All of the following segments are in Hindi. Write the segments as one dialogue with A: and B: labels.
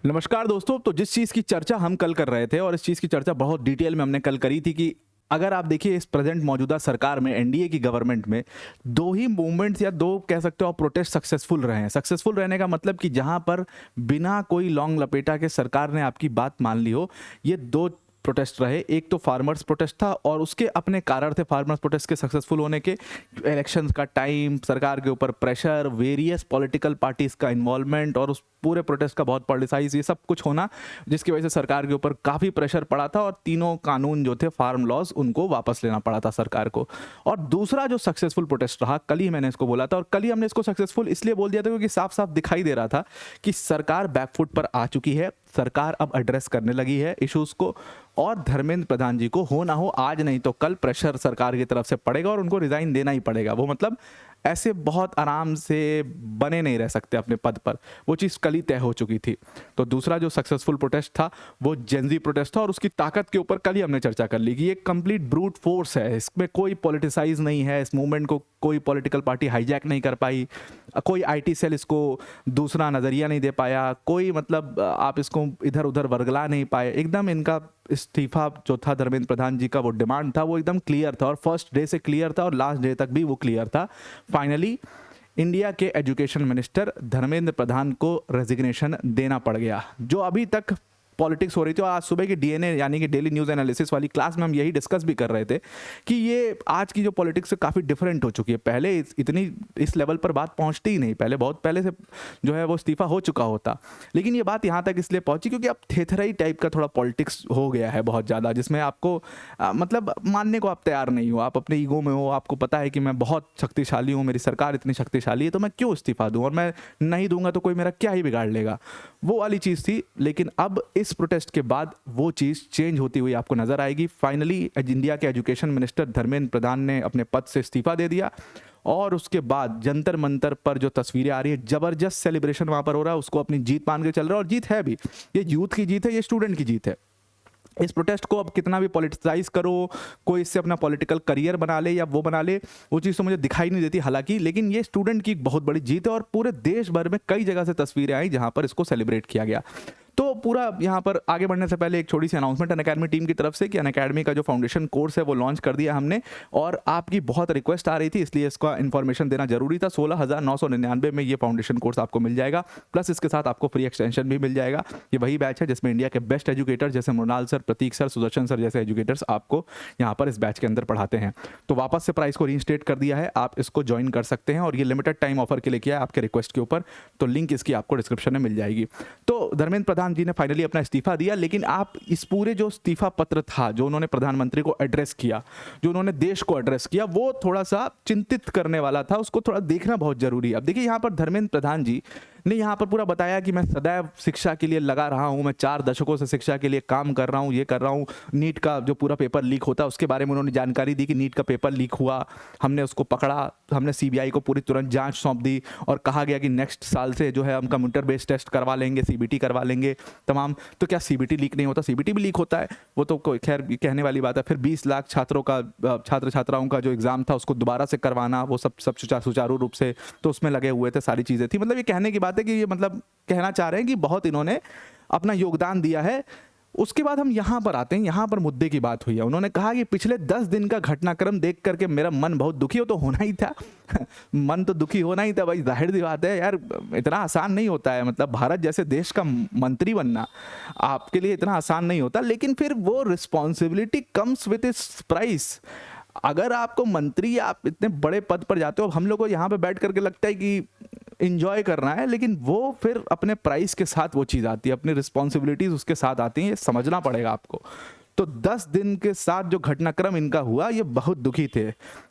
A: नमस्कार दोस्तों। तो जिस चीज़ की चर्चा हम कल कर रहे थे और इस चीज़ की चर्चा बहुत डिटेल में हमने कल करी थी कि अगर आप देखिए इस प्रेजेंट मौजूदा सरकार में एनडीए की गवर्नमेंट में दो ही मूवमेंट्स या दो कह सकते हो आप प्रोटेस्ट सक्सेसफुल रहे हैं। सक्सेसफुल रहने का मतलब कि जहां पर बिना कोई लॉन्ग लपेटा के सरकार ने आपकी बात मान ली हो, ये दो प्रोटेस्ट रहे। एक तो फार्मर्स प्रोटेस्ट था और उसके अपने कारण थे फार्मर्स प्रोटेस्ट के सक्सेसफुल होने के। इलेक्शंस का टाइम, सरकार के ऊपर प्रेशर, वेरियस पॉलिटिकल पार्टीज का इन्वॉल्वमेंट और उस पूरे प्रोटेस्ट का बहुत पॉलिटिसाइज ये सब कुछ होना, जिसकी वजह से सरकार के ऊपर काफ़ी प्रेशर पड़ा था और तीनों कानून जो थे फार्म लॉज उनको वापस लेना पड़ा था सरकार को। और दूसरा जो सक्सेसफुल प्रोटेस्ट रहा, कल ही मैंने इसको बोला था और कल ही हमने इसको सक्सेसफुल इसलिए बोल दिया था क्योंकि साफ साफ दिखाई दे रहा था कि सरकार बैकफुट पर आ चुकी है। सरकार अब एड्रेस करने लगी है इश्यूज को और धर्मेंद्र प्रधान जी को हो ना हो आज नहीं तो कल प्रेशर सरकार की तरफ से पड़ेगा और उनको रिजाइन देना ही पड़ेगा। वो मतलब ऐसे बहुत आराम से बने नहीं रह सकते अपने पद पर, वो चीज़ कल ही तय हो चुकी थी। तो दूसरा जो सक्सेसफुल प्रोटेस्ट था वो जेनजी प्रोटेस्ट था और उसकी ताकत के ऊपर कल ही हमने चर्चा कर ली कि ये कंप्लीट ब्रूट फोर्स है, इसमें कोई पॉलिटिसाइज नहीं है, इस मूवमेंट को कोई पॉलिटिकल पार्टी हाईजैक नहीं कर पाई, कोई आईटी सेल इसको दूसरा नज़रिया नहीं दे पाया, कोई मतलब आप इसको इधर उधर वर्गला नहीं पाए। एकदम इनका इस्तीफा जो था धर्मेंद्र प्रधान जी का वो डिमांड था वो एकदम क्लियर था और फर्स्ट डे से क्लियर था और लास्ट डे तक भी वो क्लियर था। फाइनली इंडिया के एजुकेशन मिनिस्टर धर्मेंद्र प्रधान को रेजिग्नेशन देना पड़ गया। जो अभी तक पॉलिटिक्स हो रही थी और आज सुबह की डीएनए यानी कि डेली न्यूज़ एनालिसिस वाली क्लास में हम यही डिस्कस भी कर रहे थे कि ये आज की जो पॉलिटिक्स से काफ़ी डिफरेंट हो चुकी है। पहले इतनी इस लेवल पर बात पहुंचती ही नहीं, पहले बहुत पहले से जो है वो इस्तीफा हो चुका होता, लेकिन ये बात यहाँ तक इसलिए पहुंची क्योंकि अब थेथराई टाइप का थोड़ा पॉलिटिक्स हो गया है बहुत ज़्यादा, जिसमें आपको मतलब मानने को आप तैयार नहीं हो, आप अपने ईगो में हो, आपको पता है कि मैं बहुत शक्तिशाली हूँ, मेरी सरकार इतनी शक्तिशाली है तो मैं क्यों इस्तीफा दूँ और मैं नहीं दूंगा तो कोई मेरा क्या ही बिगाड़ लेगा, वो वाली चीज़ थी। लेकिन अब इस प्रोटेस्ट के बाद वो चीज़ चेंज होती हुई आपको नजर आएगी। फाइनली इंडिया के एजुकेशन मिनिस्टर धर्मेंद्र प्रधान ने अपने पद से इस्तीफा दे दिया और उसके बाद जंतर मंतर पर जो तस्वीरें आ रही है, जबरदस्त सेलिब्रेशन वहां पर हो रहा है, उसको अपनी जीत मान के चल रहा है और जीत है भी, ये यूथ की जीत है, ये स्टूडेंट की जीत है। इस प्रोटेस्ट को अब कितना भी पॉलिटिसाइज करो, कोई इससे अपना पॉलिटिकल करियर बना ले या वो बना ले, वो चीज़ तो मुझे दिखाई नहीं देती हालांकि, लेकिन ये स्टूडेंट की एक बहुत बड़ी जीत है और पूरे देश भर में कई जगह से तस्वीरें आई जहां पर इसको सेलिब्रेट किया गया। तो पूरा यहाँ पर आगे बढ़ने से पहले एक छोटी सी अनाउंसमेंट अनअकैडमी टीम की तरफ से कि अनअकैडमी का जो फाउंडेशन कोर्स है वो लॉन्च कर दिया हमने और आपकी बहुत रिक्वेस्ट आ रही थी इसलिए इसका इन्फॉर्मेशन देना जरूरी था। 16,999 में ये फाउंडेशन कोर्स आपको मिल जाएगा, प्लस इसके साथ आपको फ्री एक्सटेंशन भी मिल जाएगा। ये वही बैच है जिसमें इंडिया के बेस्ट एजुकेटर जैसे मृणाल सर, प्रतीक सर, सुदर्शन सर जैसे एजुकेटर्स आपको यहाँ पर इस बैच के अंदर पढ़ाते हैं। तो वापस से प्राइस को रीइंस्टेट कर दिया है, आप इसको ज्वाइन कर सकते हैं और ये लिमिटेड टाइम ऑफर के लिए किया है आपके रिक्वेस्ट के ऊपर, तो लिंक इसकी आपको डिस्क्रिप्शन में मिल जाएगी। तो धर्मेंद्र प्रधान जी ने फाइनली अपना इस्तीफा दिया, लेकिन आप इस पूरे जो इस्तीफा पत्र था जो उन्होंने प्रधानमंत्री को एड्रेस किया, जो उन्होंने देश को एड्रेस किया, वो थोड़ा सा चिंतित करने वाला था, उसको थोड़ा देखना बहुत जरूरी है। अब देखिए यहाँ पर धर्मेंद्र प्रधान जी ने यहाँ पर पूरा बताया कि मैं सदैव शिक्षा के लिए लगा रहा हूँ, मैं 4 दशकों से शिक्षा के लिए काम कर रहा हूँ, ये कर रहा हूँ। नीट का जो पूरा पेपर लीक होता है उसके बारे में उन्होंने जानकारी दी कि नीट का पेपर लीक हुआ, हमने उसको पकड़ा, हमने सीबीआई को पूरी तुरंत जांच सौंप दी और कहा गया कि नेक्स्ट साल से जो है हम कंप्यूटर बेस्ड टेस्ट करवा लेंगे, सीबीटी करवा लेंगे तमाम। तो क्या सीबीटी लीक नहीं होता? सीबीटी भी लीक होता है, वो तो कोई खैर कहने वाली बात है। फिर 20 लाख छात्रों का छात्र छात्राओं का जो एग्जाम था उसको दोबारा से करवाना, वो सब सुचारू रूप से तो उसमें लगे हुए थे, सारी चीज़ें थी। मतलब ये कहने की बात है कि ये मतलब कहना चाह रहे हैं कि बहुत इन्होंने अपना योगदान दिया है। उसके बाद हम यहाँ पर आते हैं, यहाँ पर मुद्दे की बात हुई है। उन्होंने कहा कि पिछले 10 दिन का घटनाक्रम देख करके मेरा मन बहुत दुखी हो, तो होना ही था मन तो दुखी होना ही था भाई, जाहिर सी बात है यार, इतना आसान नहीं होता है। मतलब भारत जैसे देश का मंत्री बनना आपके लिए इतना आसान नहीं होता, लेकिन फिर वो responsibility comes with its price. अगर आपको मंत्री या आप इतने बड़े पद पर जाते हो, हम लोग को यहाँ पे बैठ करके लगता है कि इंजॉय करना है, लेकिन वो फिर अपने प्राइस के साथ वो चीज़ आती है, अपनी रिस्पॉन्सिबिलिटीज उसके साथ आती हैं, ये समझना पड़ेगा आपको। तो 10 दिन के साथ जो घटनाक्रम इनका हुआ ये बहुत दुखी थे।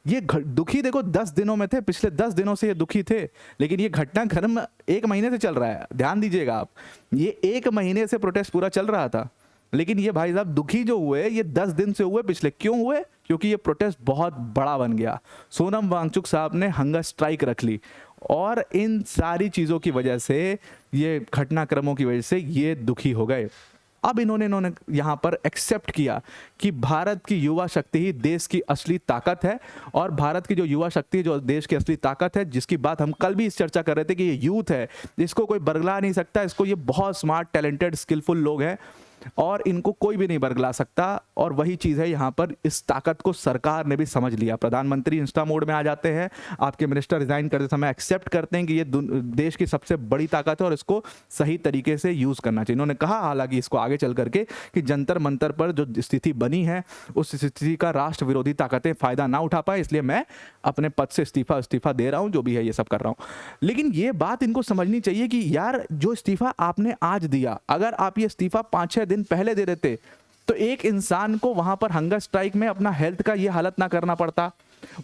A: ये दुखी देखो 10 दिनों में थे, पिछले 10 दिनों से ये दुखी थे, लेकिन ये घटनाक्रम 1 महीने से चल रहा है। ध्यान दीजिएगा आप, ये 1 महीने से प्रोटेस्ट पूरा चल रहा था, लेकिन ये भाई साहब दुखी जो हुए ये 10 दिन से हुए। पिछले क्यों हुए? क्योंकि ये प्रोटेस्ट बहुत बड़ा बन गया। सोनम वांगचुक साहब ने हंगर स्ट्राइक रख ली और इन सारी चीज़ों की वजह से, ये घटनाक्रमों की वजह से ये दुखी हो गए। अब इन्होंने यहाँ पर एक्सेप्ट किया कि भारत की युवा शक्ति ही देश की असली ताकत है, और भारत की जो युवा शक्ति जो देश की असली ताकत है, जिसकी बात हम कल भी इस चर्चा कर रहे थे कि ये यूथ है, इसको कोई बरगला नहीं सकता, इसको ये बहुत स्मार्ट, टैलेंटेड, स्किलफुल लोग हैं और इनको कोई भी नहीं बरगला सकता। और वही चीज़ है यहाँ पर, इस ताकत को सरकार ने भी समझ लिया। प्रधानमंत्री इंस्टा मोड में आ जाते हैं, आपके मिनिस्टर रिजाइन करते समय एक्सेप्ट करते हैं कि ये देश की सबसे बड़ी ताकत है और इसको सही तरीके से यूज़ करना चाहिए। इन्होंने कहा हालांकि इसको आगे चल करके कि जंतर मंतर पर जो स्थिति बनी है उस स्थिति का राष्ट्र विरोधी ताकतें फ़ायदा ना उठा पाए, इसलिए मैं अपने पद से इस्तीफा दे रहा हूँ, जो भी है ये सब कर रहा हूँ। लेकिन ये बात इनको समझनी चाहिए कि यार जो इस्तीफा आपने आज दिया, अगर आप ये इस्तीफा 5-6 दिन पहले दे देते तो एक इंसान को वहां पर हंगर स्ट्राइक में अपना हेल्थ का ये हालत ना करना पड़ता।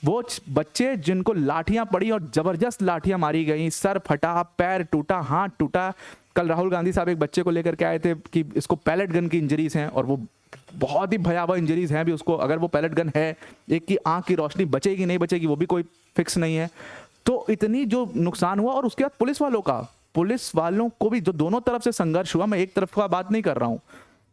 A: वो बच्चे जिनको लाठियां पड़ी और जबरदस्त लाठियां मारी गई, सर फटा, पैर टूटा, हाथ टूटा। कल राहुल गांधी साहब एक बच्चे को लेकर के आए थे कि इसको पैलेट गन की इंजरीज हैं और वो बहुत ही भयावह इंजरीज हैं भी उसको। अगर वो पैलेट गन है, एक की आंख की रोशनी बचेगी नहीं बचेगी वो भी कोई फिक्स नहीं है। तो इतनी जो नुकसान हुआ, और उसके बाद पुलिस वालों को भी जो दोनों तरफ से संघर्ष हुआ, मैं एक तरफ का बात नहीं कर रहा हूं,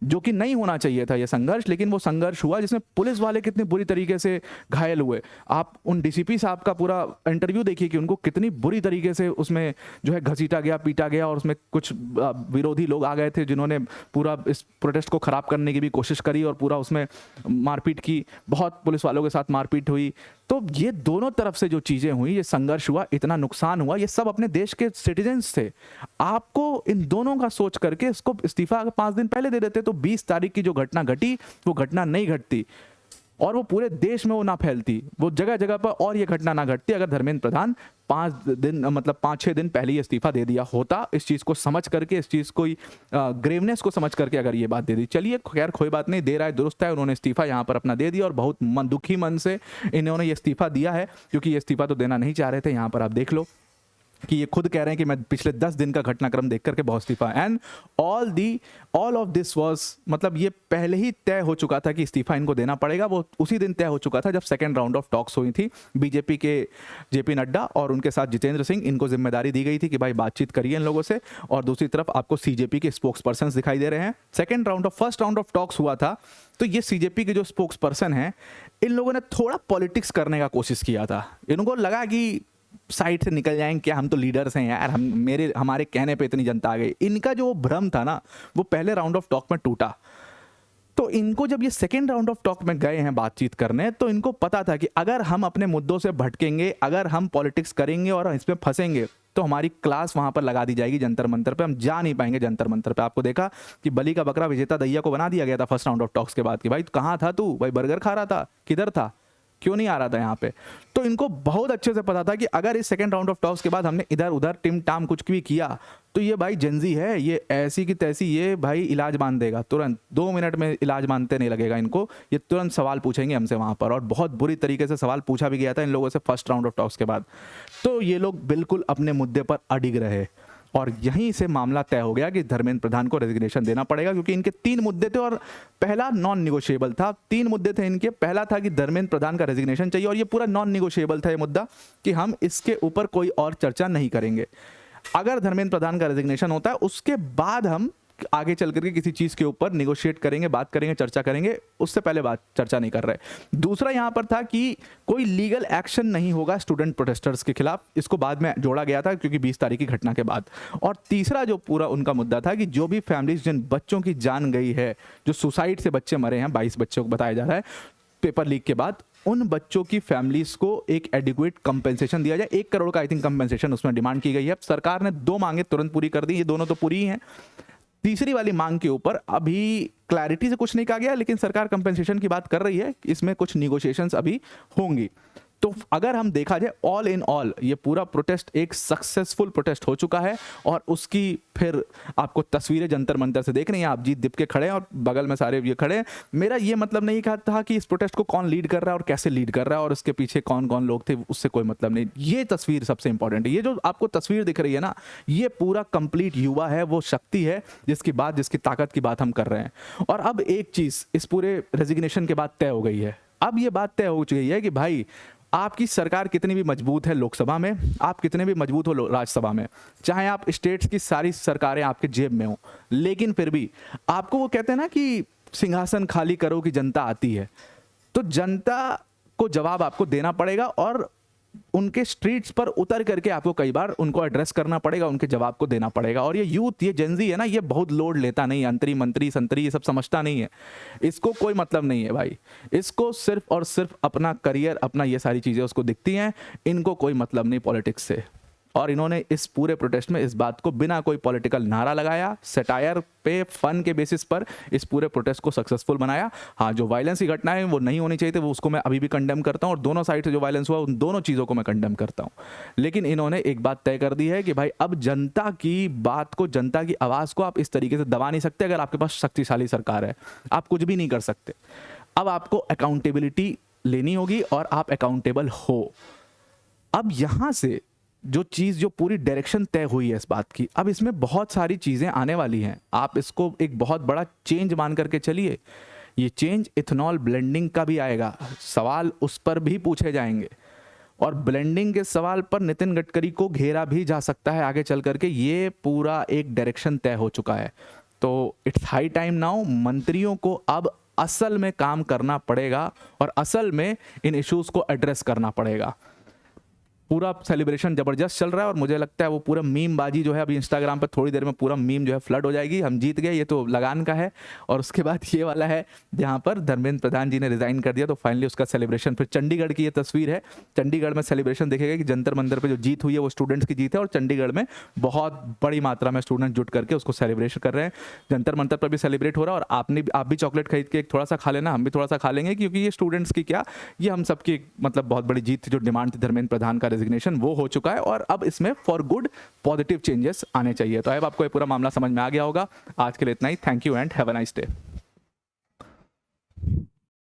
A: जो कि नहीं होना चाहिए था ये संघर्ष, लेकिन वो संघर्ष हुआ जिसमें पुलिस वाले कितने बुरी तरीके से घायल हुए। आप उन डीसीपी साहब का पूरा इंटरव्यू देखिए कि उनको कितनी बुरी तरीके से उसमें जो है घसीटा गया, पीटा गया, और उसमें कुछ विरोधी लोग आ गए थे जिन्होंने पूरा इस प्रोटेस्ट को ख़राब करने की भी कोशिश करी और पूरा उसमें मारपीट की, बहुत पुलिस वालों के साथ मारपीट हुई। तो ये दोनों तरफ से जो चीज़ें हुई, ये संघर्ष हुआ, इतना नुकसान हुआ, ये सब अपने देश के सिटीजन्स थे। आपको इन दोनों का सोच करके इसको इस्तीफा 5 दिन पहले दे देते तो 20 तारीख की जो घटना घटी वो घटना नहीं घटती और वो पूरे देश में वो ना फैलती, वो जगह जगह पर और ये घटना ना घटती अगर धर्मेंद्र प्रधान 5-6 दिन पहले इस्तीफा दे दिया होता। इस चीज़ को समझ करके, इस चीज़ को ग्रेवनेस को समझ करके अगर ये बात दे दी, चलिए खैर कोई बात नहीं, दे रहा है दुरुस्त है, उन्होंने इस्तीफा यहाँ पर अपना दे दिया और बहुत दुखी मन से इन्होंने ये इस्तीफा दिया है, क्योंकि ये इस्तीफा तो देना नहीं चाह रहे थे। यहाँ पर आप देख लो कि ये खुद कह रहे हैं कि मैं पिछले 10 दिन का घटनाक्रम देख करके बहुत इस्तीफा, and all of this was, मतलब ये पहले ही तय हो चुका था कि इस्तीफा इनको देना पड़ेगा। वो उसी दिन तय हो चुका था जब सेकंड राउंड ऑफ टॉक्स हुई थी। बीजेपी के जेपी नड्डा और उनके साथ जितेंद्र सिंह, इनको जिम्मेदारी दी गई थी कि भाई बातचीत करिए इन लोगों से, और दूसरी तरफ आपको सीजेपी के स्पोक्स पर्सन दिखाई दे रहे हैं। फर्स्ट राउंड ऑफ टॉक्स हुआ था तो ये सीजेपी के जो स्पोक्स पर्सन हैं, इन लोगों ने थोड़ा पॉलिटिक्स करने का कोशिश किया था। इनको लगा कि साइड से निकल जाएंगे क्या, हम तो लीडर्स हैं यार, हमारे कहने पे इतनी जनता आ गई। इनका जो भ्रम था ना वो पहले राउंड ऑफ टॉक में टूटा। तो इनको जब ये सेकेंड राउंड ऑफ टॉक में गए हैं बातचीत करने, तो इनको पता था कि अगर हम अपने मुद्दों से भटकेंगे, अगर हम पॉलिटिक्स करेंगे और इसमें फंसेंगे तो हमारी क्लास वहां पर लगा दी जाएगी जंतर मंतर पे, हम जा नहीं पाएंगे जंतर मंतर पे। आपको देखा कि बलि का बकरा विजेता दैया को बना दिया गया था फर्स्ट राउंड ऑफ टॉक्स के बाद कि भाई कहाँ था तू, भाई बर्गर खा रहा था, किधर था, क्यों नहीं आ रहा था यहाँ पे। तो इनको बहुत अच्छे से पता था कि अगर इस सेकंड राउंड ऑफ टॉक्स के बाद हमने इधर उधर टिम टाम कुछ भी किया तो ये भाई जेंजी है, ये ऐसी की तैसी, ये भाई इलाज मान देगा तुरंत, 2 मिनट में इलाज मानते नहीं लगेगा इनको, ये तुरंत सवाल पूछेंगे हमसे वहाँ पर। और बहुत बुरी तरीके से सवाल पूछा भी गया था इन लोगों से फर्स्ट राउंड ऑफ टॉक्स के बाद। तो ये लोग बिल्कुल अपने मुद्दे पर अडिग रहे और यहीं से मामला तय हो गया कि धर्मेंद्र प्रधान को रेजिग्नेशन देना पड़ेगा, क्योंकि इनके 3 मुद्दे थे और पहला नॉन निगोशिएबल था। 3 मुद्दे थे इनके, पहला था कि धर्मेंद्र प्रधान का रेजिग्नेशन चाहिए और ये पूरा नॉन निगोशिएबल था ये मुद्दा कि हम इसके ऊपर कोई और चर्चा नहीं करेंगे। अगर धर्मेंद्र प्रधान का रेजिग्नेशन होता है उसके बाद हम आगे चल करके किसी चीज के ऊपर निगोशिएट करेंगे, बात करेंगे, चर्चा करेंगे, उससे पहले बात चर्चा नहीं कर रहे। दूसरा यहां पर था कि कोई लीगल एक्शन नहीं होगा स्टूडेंट प्रोटेस्टर्स के खिलाफ, इसको बाद में जोड़ा गया था क्योंकि 20 तारीख की घटना के बाद। और तीसरा जो पूरा उनका मुद्दा था कि जो भी फैमिलीज जिन बच्चों की जान गई है, जो सुसाइड से बच्चे मरे हैं, 22 बच्चों को बताया जा रहा है पेपर लीक के बाद, उन बच्चों की फैमिलीज को एक एडिक्वेट कंपेंसेशन दिया जाए। 1 करोड़ का आई थिंक कंपेंसेशन उसमें डिमांड की गई है। सरकार ने 2 मांगे तुरंत पूरी कर दी, ये दोनों तो पूरी ही हैं। तीसरी वाली मांग के ऊपर अभी क्लैरिटी से कुछ नहीं कहा गया, लेकिन सरकार कंपेंसेशन की बात कर रही है, इसमें कुछ निगोशिएशंस अभी होंगी। तो अगर हम देखा जाए ऑल इन ऑल ये पूरा प्रोटेस्ट एक सक्सेसफुल प्रोटेस्ट हो चुका है। और उसकी फिर आपको तस्वीरें जंतर मंतर से देख रही हैं, आप जीत दिप के खड़े हैं और बगल में सारे ये खड़े हैं। मेरा ये मतलब नहीं कहा था कि इस प्रोटेस्ट को कौन लीड कर रहा है और कैसे लीड कर रहा है और उसके पीछे कौन कौन लोग थे, उससे कोई मतलब नहीं। ये तस्वीर सबसे इंपॉर्टेंट है। ये जो आपको तस्वीर दिख रही है ना, ये पूरा कंप्लीट युवा है, वो शक्ति है जिसकी ताकत की बात हम कर रहे हैं। और अब एक चीज इस पूरे रेजिग्नेशन के बाद तय हो गई है। अब ये बात तय हो चुकी है कि भाई आपकी सरकार कितनी भी मजबूत है लोकसभा में, आप कितने भी मजबूत हो राज्यसभा में, चाहे आप स्टेट्स की सारी सरकारें आपके जेब में हो, लेकिन फिर भी आपको वो कहते हैं ना कि सिंहासन खाली करो कि जनता आती है, तो जनता को जवाब आपको देना पड़ेगा और उनके स्ट्रीट्स पर उतर करके आपको कई बार उनको एड्रेस करना पड़ेगा, उनके जवाब को देना पड़ेगा। और ये यूथ, ये जेनजी है ना, ये बहुत लोड लेता नहीं है, अंतरी मंत्री संतरी ये सब समझता नहीं है, इसको कोई मतलब नहीं है भाई, इसको सिर्फ और सिर्फ अपना करियर, अपना ये सारी चीज़ें उसको दिखती हैं, इनको कोई मतलब नहीं पॉलिटिक्स से। और इन्होंने इस पूरे प्रोटेस्ट में इस बात को बिना कोई पॉलिटिकल नारा लगाया, सटायर पे, फन के बेसिस पर इस पूरे प्रोटेस्ट को सक्सेसफुल बनाया। हाँ, जो वायलेंस की घटनाएं वो नहीं होनी चाहिए थी, वो उसको मैं अभी भी कंडेम करता हूँ, और दोनों साइड से जो वायलेंस हुआ उन दोनों चीज़ों को मैं कंडेम करता हूँ। लेकिन इन्होंने एक बात तय कर दी है कि भाई अब जनता की बात को, जनता की आवाज़ को आप इस तरीके से दबा नहीं सकते। अगर आपके पास शक्तिशाली सरकार है, आप कुछ भी नहीं कर सकते। अब आपको अकाउंटेबिलिटी लेनी होगी और आप अकाउंटेबल हो। अब यहाँ से जो चीज़, जो पूरी डायरेक्शन तय हुई है इस बात की, अब इसमें बहुत सारी चीज़ें आने वाली हैं। आप इसको एक बहुत बड़ा चेंज मान करके चलिए। ये चेंज इथेनॉल ब्लेंडिंग का भी आएगा, सवाल उस पर भी पूछे जाएंगे, और ब्लेंडिंग के सवाल पर नितिन गडकरी को घेरा भी जा सकता है आगे चल करके। ये पूरा एक डायरेक्शन तय हो चुका है। तो इट्स हाई टाइम नाउ, मंत्रियों को अब असल में काम करना पड़ेगा और असल में इन इश्यूज़ को एड्रेस करना पड़ेगा। पूरा सेलिब्रेशन जबरदस्त चल रहा है और मुझे लगता है वो पूरा मीम बाजी जो है अभी इंस्टाग्राम पर थोड़ी देर में पूरा मीम जो है फ्लड हो जाएगी, हम जीत गए, ये तो लगान का है। और उसके बाद ये वाला है जहाँ पर धर्मेंद्र प्रधान जी ने रिजाइन कर दिया, तो फाइनली उसका सेलिब्रेशन। फिर चंडीगढ़ की ये तस्वीर है, चंडीगढ़ में सेलिब्रेशन देखेगा कि जंतर मंदिर पर जो जीत हुई है वो स्टूडेंट्स की जीत है, और चंडीगढ़ में बहुत बड़ी मात्रा में स्टूडेंट जुट करके उसको सेलिब्रेशन कर रहे हैं। जंतर मंतर पर भी सेलिब्रेट हो रहा है, और आप भी चॉकलेट खरीद के थोड़ा सा खा लेना, हम भी थोड़ा सा खा लेंगे, क्योंकि ये स्टूडेंट्स की क्या, ये हम सबकी मतलब बहुत बड़ी जीत थी। जो डिमांड थी धर्मेंद्र प्रधान का रेजिग्नेशन, वो हो चुका है, और अब इसमें फॉर गुड पॉजिटिव चेंजेस आने चाहिए। तो अब आपको ये पूरा मामला समझ में आ गया होगा। आज के लिए इतना ही। Thank you and have a nice day.